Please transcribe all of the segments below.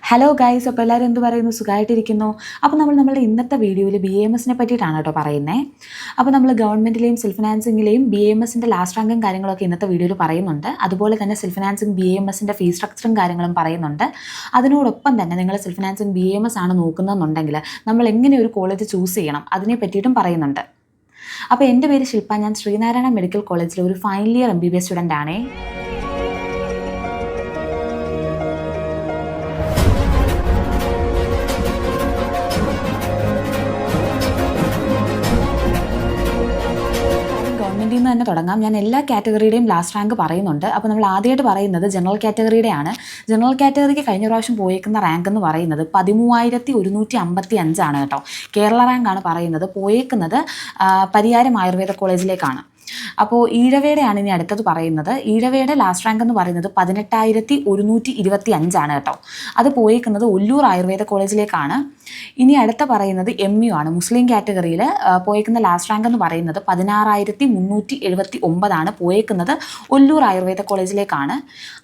Hello guys, അപ്പോൾ എല്ലാവരും എന്ത് പറയുന്നു? സുഖമായിട്ടിരിക്കുന്നു. അപ്പോൾ നമ്മുടെ ഇന്നത്തെ വീഡിയോയിൽ BAMSനെ പറ്റിയിട്ടാണ് കേട്ടോ പറയുന്നത്. അപ്പോൾ നമ്മൾ ഗവൺമെൻറ്റിലെയും സെൽഫ് ഫിനാൻസിങ്ങിലെയും BAMSൻ്റെ ലാസ്റ്റ് റാങ്കും കാര്യങ്ങളൊക്കെ ഇന്നത്തെ വീഡിയോയിൽ പറയുന്നുണ്ട്. അതുപോലെ തന്നെ സെൽഫ് ഫിനാൻസിങ് BAMSൻ്റെ ഫീസ് സ്ട്രക്ചറും കാര്യങ്ങളും പറയുന്നുണ്ട്. അതിനോടൊപ്പം തന്നെ നിങ്ങൾ സെൽഫ് ഫിനാൻസിങ് BAMS ആണ് നോക്കുന്നതെന്നുണ്ടെങ്കിൽ നമ്മൾ എങ്ങനെ ഒരു കോളേജ് ചൂസ് ചെയ്യണം അതിനെ പറ്റിയിട്ടും പറയുന്നുണ്ട്. അപ്പോൾ എൻ്റെ പേര് ശില്പ, ഞാൻ ശ്രീനാരായണ മെഡിക്കൽ കോളേജിലെ ഒരു ഫൈനൽ ഇയർ MBBS സ്റ്റുഡൻ്റ് ആണേ. ഗവൺമെൻറ്റിൽ നിന്ന് തന്നെ തുടങ്ങാം. ഞാൻ എല്ലാ കാറ്റഗറിയുടെയും ലാസ്റ്റ് റാങ്ക് പറയുന്നുണ്ട്. അപ്പോൾ നമ്മൾ ആദ്യമായിട്ട് പറയുന്നത് ജനറൽ കാറ്റഗറിയുടെയാണ്. ജനറൽ കാറ്റഗറിക്ക് കഴിഞ്ഞ പ്രാവശ്യം പോയേക്കുന്ന റാങ്ക് എന്ന് പറയുന്നത് 13,155 ആണ് കേട്ടോ. കേരള റാങ്കാണ് പറയുന്നത്. പോയേക്കുന്നത് പരിയാരം ആയുർവേദ കോളേജിലേക്കാണ്. അപ്പോൾ ഈഴവയുടെയാണ് ഇനി അടുത്തത് പറയുന്നത്. ഈഴവയുടെ ലാസ്റ്റ് റാങ്ക് എന്ന് പറയുന്നത് 18,125 ആണ് കേട്ടോ. അത് പോയേക്കുന്നത് ഒല്ലൂർ ആയുർവേദ കോളേജിലേക്കാണ്. ഇനി അടുത്ത പറയുന്നത് MU ആണ്. മുസ്ലിം കാറ്റഗറിയിൽ പോയേക്കുന്ന ലാസ്റ്റ് റാങ്ക് എന്ന് പറയുന്നത് 16,379 ആണ്. പോയേക്കുന്നത് ഒല്ലൂർ ആയുർവേദ കോളേജിലേക്കാണ്.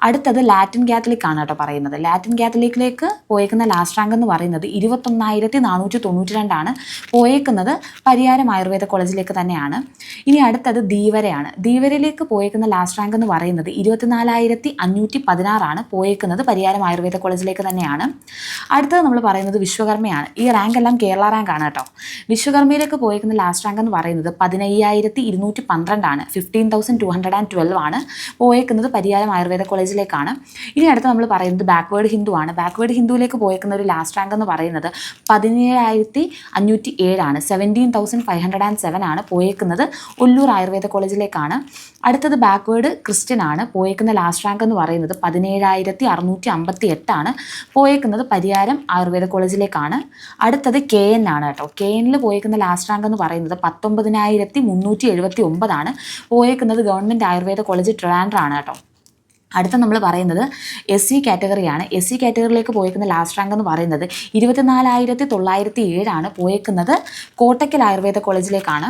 അടുത്തത് ലാറ്റിൻ കാത്തലിക് ആണ് കേട്ടോ പറയുന്നത്. ലാറ്റിൻ കാത്തലിക്കിലേക്ക് പോയേക്കുന്ന ലാസ്റ്റ് റാങ്ക് എന്ന് പറയുന്നത് 21,492 ആണ്. പോയേക്കുന്നത് പരിയാരം ആയുർവേദ കോളേജിലേക്ക് തന്നെയാണ്. ഇനി അടുത്തത് ധീവരയാണ്. ധീവരയിലേക്ക് പോയേക്കുന്ന ലാസ്റ്റ് റാങ്ക് എന്ന് പറയുന്നത് 24,516 ആണ്. പോയേക്കുന്നത് പരിയാരം ആയുർവേദ കോളേജിലേക്ക് തന്നെയാണ്. അടുത്തത് നമ്മൾ പറയുന്നത് വിശ്വകർമ്മയാണ്. ഈ റാങ്ക് എല്ലാം കേരള റാങ്ക് ആണ് കേട്ടോ. വിശ്വകർമ്മയിലേക്ക് പോയേക്കുന്ന ലാസ്റ്റ് റാങ്ക് എന്ന് പറയുന്നത് 15,212 ആണ്. 15,212 ആണ്. പോയേക്കുന്നത് പരിയാരം ആയുർവേദ കോളേജിലേക്കാണ്. ഇനി അടുത്ത നമ്മൾ പറയുന്നത് ബാക്ക്വേർഡ് ഹിന്ദു ആണ്. ബാക്ക്വേർഡ് ഹിന്ദുവിലേക്ക് പോയേക്കുന്ന ഒരു ലാസ്റ്റ് റാങ്ക് എന്ന് പറയുന്നത് 17,507 ആണ്. 17,507 ആണ്. പോയേക്കുന്നത് ഒല്ലൂർ ആയുർവേദ കോളേജിലേക്കാണ്. അടുത്തത് ബാക്ക്വേർഡ് ക്രിസ്ത്യൻ ആണ്. പോയേക്കുന്ന ലാസ്റ്റ് റാങ്ക് എന്ന് പറയുന്നത് 17,658 ആണ്. പോയേക്കുന്നത് പരിയാരം ആയുർവേദ കോളേജിലേക്കാണ്. അടുത്തത് KN ആണ് കേട്ടോ. KNൽ പോയേക്കുന്ന ലാസ്റ്റ് റാങ്ക് എന്ന് പറയുന്നത് 19,379 ആണ്. പോയേക്കുന്നത് ഗവൺമെൻറ് ആയുർവേദ കോളേജ് ട്രിവാൻഡ്രം ആണ് കേട്ടോ. അടുത്ത നമ്മൾ പറയുന്നത് SC കാറ്റഗറിയാണ്. SC കാറ്റഗറിയിലേക്ക് പോയേക്കുന്ന ലാസ്റ്റ് റാങ്ക് എന്ന് പറയുന്നത് 24,907 ആണ്. പോയേക്കുന്നത് കോട്ടക്കൽ ആയുർവേദ കോളേജിലേക്കാണ്.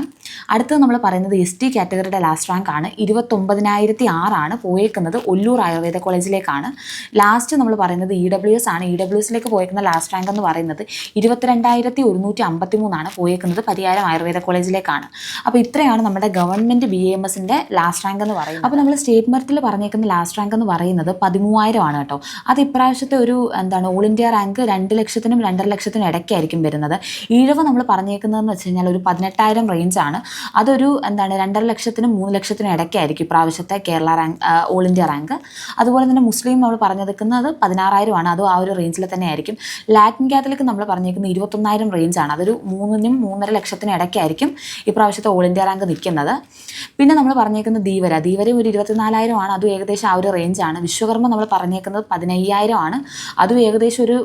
അടുത്തത് നമ്മൾ പറയുന്നത് ST കാറ്റഗറിയുടെ ലാസ്റ്റ് റാങ്ക് ആണ്. 29,006 ആണ്. പോയേക്കുന്നത് ഒല്ലൂർ ആയുർവേദ കോളേജിലേക്കാണ്. ലാസ്റ്റ് നമ്മൾ പറയുന്നത് EWS ആണ്. EWSലേക്ക് പോയേക്കുന്ന ലാസ്റ്റ് റാങ്ക് എന്ന് പറയുന്നത് 22,153 ആണ്. പോയേക്കുന്നത് പരിയാരം ആയുർവേദ കോളേജിലേക്കാണ്. അപ്പോൾ ഇത്രയാണ് നമ്മുടെ ഗവൺമെൻറ് BAMSൻ്റെ ലാസ്റ്റ് റാങ്ക് എന്ന് പറയുന്നത്. അപ്പോൾ നമ്മൾ സ്റ്റേറ്റ് മെറിറ്റിൽ പറഞ്ഞേക്കുന്ന ലാസ്റ്റ് റാങ്ക് എന്ന് പറയുന്നത് 13,000 ആണ് കേട്ടോ. അത് ഇപ്രാവശ്യത്തെ ഒരു ഓൾ ഇന്ത്യ റാങ്ക് 2 ലക്ഷത്തിനും 2.5 ലക്ഷത്തിനും ഇടയ്ക്കായിരിക്കും വരുന്നത്. ഈഴവ നമ്മൾ പറഞ്ഞേക്കുന്നതെന്ന് വെച്ച് കഴിഞ്ഞാൽ ഒരു 18,000 റേഞ്ചാണ്. അതൊരു 2.5 ലക്ഷത്തിനും 3 ലക്ഷത്തിനും ഇടയ്ക്കായിരിക്കും ഇപ്രാവശ്യത്തെ Kerala rank all India rank. അതുപോലെ തന്നെ മുസ്ലിം നമ്മൾ പറഞ്ഞേക്കുന്നത് 16,000 ആണ്. അതും ആ ഒരു റേഞ്ചിൽ തന്നെ ആയിരിക്കും. ലാറ്റിൻ കാത്തലിക് നമ്മൾ പറഞ്ഞേക്കുന്നത് 21,000 റേഞ്ചാണ്. അതൊരു 3-നും 3.5 ലക്ഷത്തിനും ഇടയ്ക്കായിരിക്കും ഇപ്രാവശ്യത്തെ ഓൾ ഇന്ത്യ റാങ്ക് നിൽക്കുന്നത്. പിന്നെ നമ്മൾ പറഞ്ഞേക്കുന്നത് ധീവരയും ഒരു 24,000 ആണ്. അതും ഏകദേശം ആ ഒരു റേഞ്ചാണ്. വിശ്വകർമ്മ നമ്മൾ പറഞ്ഞേക്കുന്നത് 15,000 ആണ്. അതും ഏകദേശം ഒരു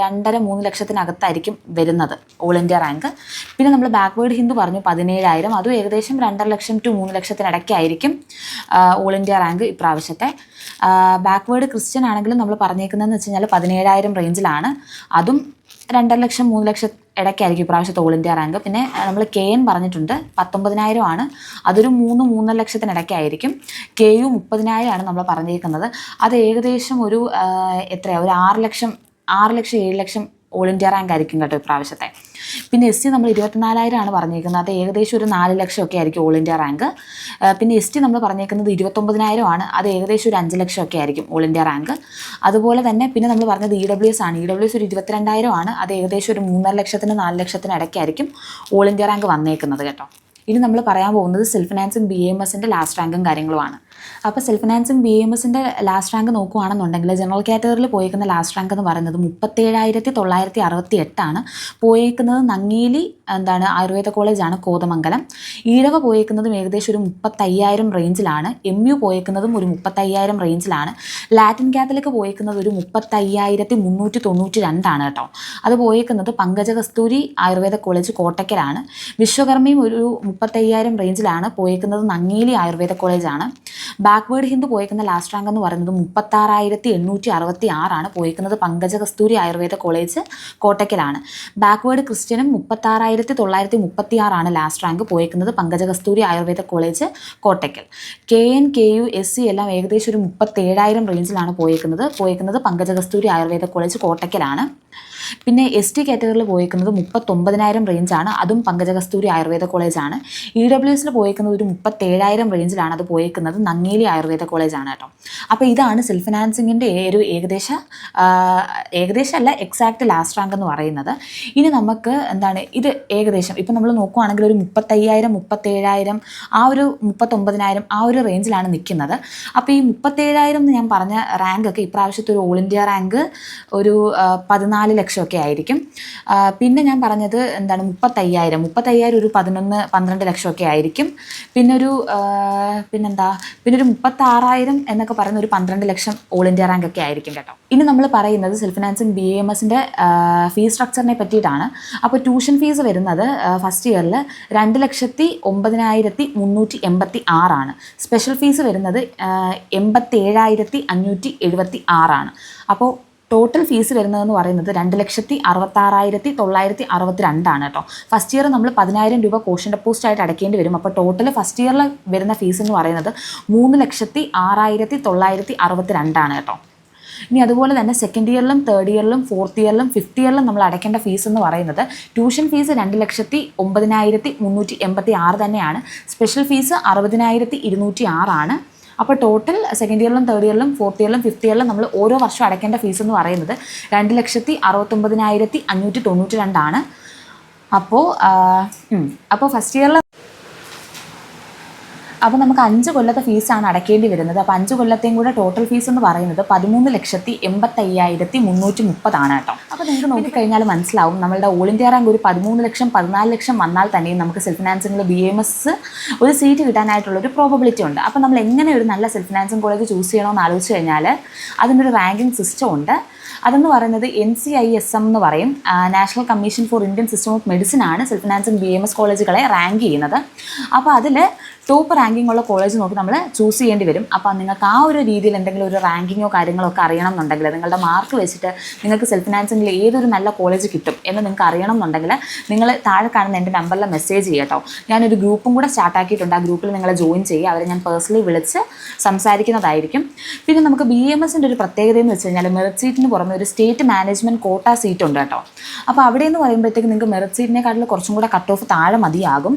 2.5-3 ലക്ഷത്തിനകത്തായിരിക്കും വരുന്നത് ഓൾ ഇന്ത്യ റാങ്ക്. പിന്നെ നമ്മൾ ബാക്ക്വേർഡ് ഹിന്ദു പറഞ്ഞു 17,000. അതും ഏകദേശം 2.5 ലക്ഷം ടു 3 ലക്ഷത്തിനിടയ്ക്കായിരിക്കും ഓൾ ഇന്ത്യ റാങ്ക് ഇപ്രാവശ്യത്തെ. ബാക്ക്വേർഡ് ക്രിസ്ത്യൻ ആണെങ്കിലും നമ്മൾ പറഞ്ഞേക്കുന്നതെന്ന് വെച്ച് കഴിഞ്ഞാൽ 17,000 റേഞ്ചിലാണ്. അതും 2.5 ലക്ഷം 3 ലക്ഷം ഇടയ്ക്കായിരിക്കും ഇപ്രാവശ്യത്തെ ഓൾ ഇന്ത്യ റാങ്ക്. പിന്നെ നമ്മൾ KN പറഞ്ഞിട്ടുണ്ട് 19,000 ആണ്. അതൊരു 3-3.5 ലക്ഷത്തിനിടയ്ക്കായിരിക്കും. KU 30,000 ആണ് നമ്മൾ പറഞ്ഞിരിക്കുന്നത്. അത് ഏകദേശം ഒരു ഒരു 6 ലക്ഷം 7 ലക്ഷം ഓൾ ഇന്ത്യ റാങ്ക് ആയിരിക്കും കേട്ടോ ഇപ്രാവശ്യത്തെ. പിന്നെ SC നമ്മൾ 24,000 ആണ് പറഞ്ഞേക്കുന്നത്. അത് ഏകദേശം ഒരു 4 ലക്ഷമൊക്കെ ആയിരിക്കും ഓൾ ഇന്ത്യ റാങ്ക്. പിന്നെ ST നമ്മൾ പറഞ്ഞേക്കുന്നത് 29,000 ആണ്. അത് ഏകദേശം ഒരു 5 ലക്ഷമൊക്കെ ആയിരിക്കും ഓൾ ഇന്ത്യ റാങ്ക്. അതുപോലെ തന്നെ പിന്നെ നമ്മൾ പറഞ്ഞത് EWS ആണ്. EWS ഒരു 22,000 ആണ്. അത് ഏകദേശം ഒരു 3.5 ലക്ഷത്തിന് 4 ലക്ഷത്തിന് ഇടയ്ക്കായിരിക്കും ഓൾ ഇന്ത്യ റാങ്ക് വന്നേക്കുന്നത് കേട്ടോ. ഇനി നമ്മൾ പറയാൻ പോകുന്നത് സെൽഫ് ഫിനാൻസിങ് BAMSൻ്റെ ലാസ്റ്റ് റാങ്കും കാര്യങ്ങളുമാണ്. അപ്പോൾ സെൽഫ് ഫിനാൻസിങ് BAMSൻ്റെ ലാസ്റ്റ് റാങ്ക് നോക്കുകയാണെന്നുണ്ടെങ്കിൽ ജനറൽ കാറ്റഗറിയിൽ പോയേക്കുന്ന ലാസ്റ്റ് റാങ്ക് എന്ന് പറയുന്നത് 37,968 ആണ്. പോയേക്കുന്നത് നങ്ങേലി ആയുർവേദ കോളേജാണ്, കോതമംഗലം. ഈഴവ പോയേക്കുന്നതും ഏകദേശം ഒരു 35,000 റേഞ്ചിലാണ്. MU പോയേക്കുന്നതും ഒരു 35,000 റേഞ്ചിലാണ്. ലാറ്റിൻ കാത്തലിക് പോയേക്കുന്നത് ഒരു 35,392 ആണ് കേട്ടോ. അത് പോയേക്കുന്നത് പങ്കജ കസ്തൂരി ആയുർവേദ കോളേജ് കോട്ടക്കലാണ്. വിശ്വകർമ്മയും ഒരു 35,000 റേഞ്ചിലാണ്. പോയേക്കുന്നത് നങ്ങേലി ആയുർവേദ കോളേജാണ്. ബാക്ക്വേർഡ് ഹിന്ദു പോയേക്കുന്ന ലാസ്റ്റ് റാങ്ക് എന്ന് പറയുന്നത് 36,866 പോയേക്കുന്നത് പങ്കജ കസ്തൂരി ആയുർവേദ കോളേജ് കോട്ടയ്ക്കലാണ്. ബാക്ക്വേർഡ് ക്രിസ്ത്യനും 36,936 ലാസ്റ്റ് റാങ്ക് പോയേക്കുന്നത് Pankaja Kasthuri Ayurveda college Kottakkal. KN KU SC എല്ലാം ഏകദേശം ഒരു 37,000 റേഞ്ചിലാണ് പോയേക്കുന്നത് പങ്കജ കസ്തൂരി ആയുർവേദ കോളേജ് കോട്ടയ്ക്കലാണ്. പിന്നെ ST കാറ്റഗറിയിൽ പോയേക്കുന്നത് 39,000 റേഞ്ചാണ്, അതും പങ്കജ കസ്തൂരി ആയുർവേദ കോളേജാണ്. EWSൽ പോയേക്കുന്നത് ഒരു 37,000 റേഞ്ചിലാണ്, അത് പോയേക്കുന്നത് നങ്ങേലി ആയുർവേദ കോളേജാണ് കേട്ടോ. അപ്പോൾ ഇതാണ് സെൽഫ് ഫിനാൻസിങ്ങിൻ്റെ ഒരു ഏകദേശം അല്ല എക്സാക്റ്റ് ലാസ്റ്റ് റാങ്ക് എന്ന് പറയുന്നത്. ഇനി നമുക്ക് എന്താണ് ഇത് ഏകദേശം ഇപ്പം നമ്മൾ നോക്കുവാണെങ്കിൽ ഒരു 35,000 37,000 ആ ഒരു 39,000 ആ ഒരു റേഞ്ചിലാണ് നിൽക്കുന്നത്. അപ്പോൾ ഈ 37,000 എന്ന് ഞാൻ പറഞ്ഞ റാങ്കൊക്കെ ഇപ്രാവശ്യത്തെ ഒരു ഓൾ ഇന്ത്യ റാങ്ക് ഒരു 14 ലക്ഷം ഒക്കെ ആയിരിക്കും. പിന്നെ ഞാൻ പറഞ്ഞത് എന്താണ് 35,000 ഒരു 11-12 ലക്ഷമൊക്കെ ആയിരിക്കും. പിന്നെ ഒരു 36,000 എന്നൊക്കെ പറയുന്ന ഒരു 12 ലക്ഷം ഓൾ ഇന്ത്യ റാങ്ക് ഒക്കെ ആയിരിക്കും കേട്ടോ. ഇനി നമ്മൾ പറയുന്നത് സെൽഫ് ഫിനാൻസിങ് BAMSൻ്റെ ഫീസ് സ്ട്രക്ചറിനെ പറ്റിയിട്ടാണ്. അപ്പോൾ ട്യൂഷൻ ഫീസ് വരുന്നത് ഫസ്റ്റ് ഇയറിൽ 2,09,386 സ്പെഷ്യൽ ഫീസ് വരുന്നത് 87,576. അപ്പോൾ ടോട്ടൽ ഫീസ് വരുന്നതെന്ന് പറയുന്നത് 2,66,962 കേട്ടോ. ഫസ്റ്റ് ഇയർ നമ്മൾ 10,000 രൂപ കോഷൻ ഡെപ്പോസിറ്റ് ആയിട്ട് അടയ്ക്കേണ്ടി വരും. അപ്പോൾ ടോട്ടൽ ഫസ്റ്റ് ഇയറിൽ വരുന്ന ഫീസ് എന്ന് പറയുന്നത് 3,06,962 കേട്ടോ. ഇനി അതുപോലെ തന്നെ സെക്കൻഡ് ഇയറിലും തേർഡ് ഇയറിലും ഫോർത്ത് ഇയറിലും ഫിഫ്ത്ത് ഇയറിലും നമ്മൾ അടയ്ക്കേണ്ട ഫീസ് എന്ന് പറയുന്നത് ട്യൂഷൻ ഫീസ് 2,09,386 തന്നെയാണ്. Special fees 60,206. അപ്പോൾ ടോട്ടൽ സെക്കൻഡ് ഇയറിലും തേർഡ് ഇയറിലും ഫോർത്ത് ഇയറിലും ഫിഫ്ത്ത് ഇയറിലും നമ്മൾ ഓരോ വർഷം അടയ്ക്കേണ്ട ഫീസ് എന്ന് പറയുന്നത് 2,69,592. അപ്പോൾ ഫസ്റ്റ് ഇയറിൽ നമുക്ക് 5 കൊല്ലത്തെ ഫീസാണ് അടയ്ക്കേണ്ടി വരുന്നത്. അപ്പോൾ 5 കൊല്ലത്തെയും കൂടെ ടോട്ടൽ ഫീസ് എന്ന് പറയുന്നത് 13,85,330 കേട്ടോ. അപ്പോൾ നിങ്ങൾക്ക് നോക്കിക്കഴിഞ്ഞാൽ മനസ്സിലാവും നമ്മളുടെ ഓൾ ഇന്ത്യ റാങ്ക് ഒരു 13 ലക്ഷം 14 ലക്ഷം വന്നാൽ തന്നെയും നമുക്ക് സെൽഫ് ഫിനാൻസിങ്ങിൽ BAMS ഒരു സീറ്റ് കിട്ടാനായിട്ടുള്ളൊരു പ്രോബബിലിറ്റി ഉണ്ട്. അപ്പോൾ നമ്മൾ എങ്ങനെ ഒരു നല്ല സെൽഫ് ഫിനാൻസിങ് കോളേജ് ചൂസ് ചെയ്യണമെന്ന് ആലോചിച്ച് കഴിഞ്ഞാൽ അതിനൊരു റാങ്കിങ് സിസ്റ്റം ഉണ്ട്. അതെന്ന് പറയുന്നത് NCISM എന്ന് പറയും, national commission for Indian system of medicine ആണ് സെൽഫ് ഫിനാൻസിങ് BAMS കോളേജുകളെ റാങ്ക് ചെയ്യുന്നത്. അപ്പോൾ അതിൽ ടോപ്പ് റാങ്കിങ് ഉള്ള കോളേജ് നോക്കി നമ്മൾ ചൂസ് ചെയ്യേണ്ടി വരും. അപ്പോൾ നിങ്ങൾക്ക് ആ ഒരു രീതിയിൽ എന്തെങ്കിലും ഒരു റാങ്കിങ്ങോ കാര്യങ്ങളോ ഒക്കെ അറിയണം എന്നുണ്ടെങ്കിൽ, നിങ്ങളുടെ മാർക്ക് വെച്ചിട്ട് നിങ്ങൾക്ക് സെൽഫ് ഫിനാൻസിങ്ങിൽ ഏതൊരു നല്ല കോളേജ് കിട്ടും എന്ന് നിങ്ങൾക്ക് അറിയണം എന്നുണ്ടെങ്കിൽ നിങ്ങൾ താഴെ കാണുന്ന എൻ്റെ നമ്പറിൽ മെസ്സേജ് ചെയ്യട്ടോ. ഞാനൊരു ഗ്രൂപ്പും കൂടെ സ്റ്റാർട്ടാക്കിയിട്ടുണ്ട്. ആ ഗ്രൂപ്പിൽ നിങ്ങൾ ജോയിൻ ചെയ്യുക. അവരെ ഞാൻ പേഴ്സണലി വിളിച്ച് സംസാരിക്കുന്നതായിരിക്കും. പിന്നെ നമുക്ക് BAMSൻ്റെ ഒരു പ്രത്യേകത എന്ന് വെച്ച് കഴിഞ്ഞാൽ മെറിറ്റ് സീറ്റിന് പുറമെ ഒരു സ്റ്റേറ്റ് മാനേജ്മെൻറ്റ് കോട്ട സീറ്റ് ഉണ്ട് കേട്ടോ. അപ്പോൾ അവിടെ എന്ന് പറയുമ്പോഴത്തേക്ക് നിങ്ങൾക്ക് മെറിറ്റ് സീറ്റിനെക്കാട്ടിൽ കുറച്ചും കൂടെ കട്ട് ഓഫ് താഴെ മതിയാകും.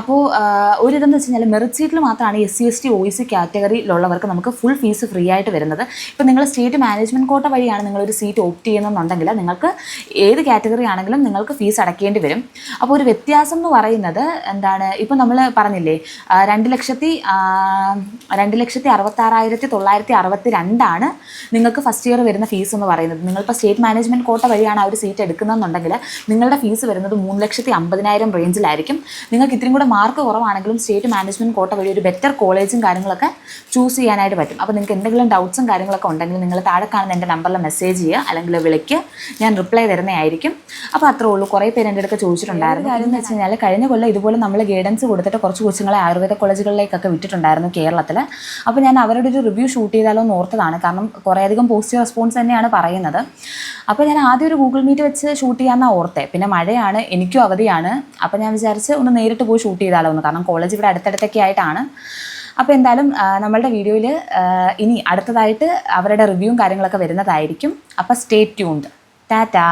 അപ്പോൾ ഒരിതെന്ന് വെച്ച് കഴിഞ്ഞാൽ മെറിറ്റ് സീറ്റിൽ മാത്രമാണ് SC ST OEC കാറ്റഗറിയിലുള്ളവർക്ക് നമുക്ക് ഫുൾ ഫീസ് ഫ്രീ ആയിട്ട് വരുന്നത്. ഇപ്പോൾ നിങ്ങൾ സ്റ്റേറ്റ് മാനേജ്മെൻറ്റ് കോട്ട വഴിയാണ് നിങ്ങളൊരു സീറ്റ് ഓപ്റ്റ് ചെയ്യുന്നതെന്നുണ്ടെങ്കിൽ നിങ്ങൾക്ക് ഏത് കാറ്റഗറി ആണെങ്കിലും നിങ്ങൾക്ക് ഫീസ് അടയ്ക്കേണ്ടി വരും. അപ്പോൾ ഒരു വ്യത്യാസം എന്ന് പറയുന്നത് എന്താണ്, ഇപ്പോൾ നമ്മൾ പറഞ്ഞില്ലേ 2,66,962 നിങ്ങൾക്ക് ഫസ്റ്റ് ഇയർ വരുന്ന ഫീസ് എന്ന് പറയുന്നത്. നിങ്ങളിപ്പോൾ സ്റ്റേറ്റ് മാനേജ്മെൻറ്റ് കോട്ട വഴിയാണ് ആ ഒരു സീറ്റ് എടുക്കുന്നതെന്നുണ്ടെങ്കിൽ നിങ്ങളുടെ ഫീസ് വരുന്നത് 3,50,000 റേഞ്ചിലായിരിക്കും. നിങ്ങൾക്ക് ഇത്രയും കൂടെ മാർക്ക് കുറവാണെങ്കിലും സ്റ്റേറ്റ് മാനേജ്മെൻറ്റ് കോട്ട വഴി ഒരു ബെറ്റർ കോളേജും കാര്യങ്ങളൊക്കെ ചൂസ് ചെയ്യാനായിട്ട് പറ്റും. അപ്പോൾ നിങ്ങൾക്ക് എന്തെങ്കിലും ഡൗട്ട്സും കാര്യങ്ങളൊക്കെ ഉണ്ടെങ്കിൽ നിങ്ങൾ താഴെ കാണുന്ന എൻ്റെ നമ്പറിൽ മെസ്സേജ് ചെയ്യുക, അല്ലെങ്കിൽ വിളിക്കുക, ഞാൻ റിപ്ലൈ തരുന്നതായിരിക്കും. അപ്പോൾ അത്രേ ഉള്ളൂ. കുറേ പേര് എൻ്റെ അടുത്ത് ചോദിച്ചിട്ടുണ്ടായിരുന്നു. കാര്യം എന്ന് വെച്ച് കഴിഞ്ഞാൽ കഴിഞ്ഞ കൊല്ലം ഇതുപോലെ നമ്മൾ ഗൈഡൻസ് കൊടുത്തിട്ട് കുറച്ച് കൊച്ചുങ്ങളെ ആയുർവേദ കോളേജുകളിലേക്കൊക്കെ വിട്ടിട്ടുണ്ടായിരുന്നു കേരളത്തിൽ. അപ്പോൾ ഞാൻ അവരുടെ ഒരു റിവ്യൂ ഷൂട്ട് ചെയ്താലോ എന്ന് ഓർത്തതാണ്. കാരണം കുറേയധികം പോസിറ്റീവ് റെസ്പോൺസ് തന്നെയാണ് പറയുന്നത്. അപ്പോൾ ഞാൻ ആദ്യം ഒരു ഗൂഗിൾ മീറ്റ് വെച്ച് ഷൂട്ട് ചെയ്യാമെന്നാണ് ഓർത്തേ. പിന്നെ മഴയാണ്, എനിക്കും അവധിയാണ്. അപ്പോൾ ഞാൻ വിചാരിച്ച് ഒന്ന് നേരിട്ട് പോയി ഷൂട്ട് ചെയ്താലോ എന്ന്. കാരണം കോളേജ് ഇവിടെ അടുത്തടുത്തൊക്കെ ആയിട്ടാണ്. അപ്പോൾ എന്തായാലും നമ്മളുടെ വീഡിയോയിൽ ഇനി അടുത്തതായിട്ട് അവരുടെ റിവ്യൂവും കാര്യങ്ങളൊക്കെ വരുന്നതായിരിക്കും. അപ്പോൾ സ്റ്റേ ട്യൂൺഡ്. ടാറ്റാ.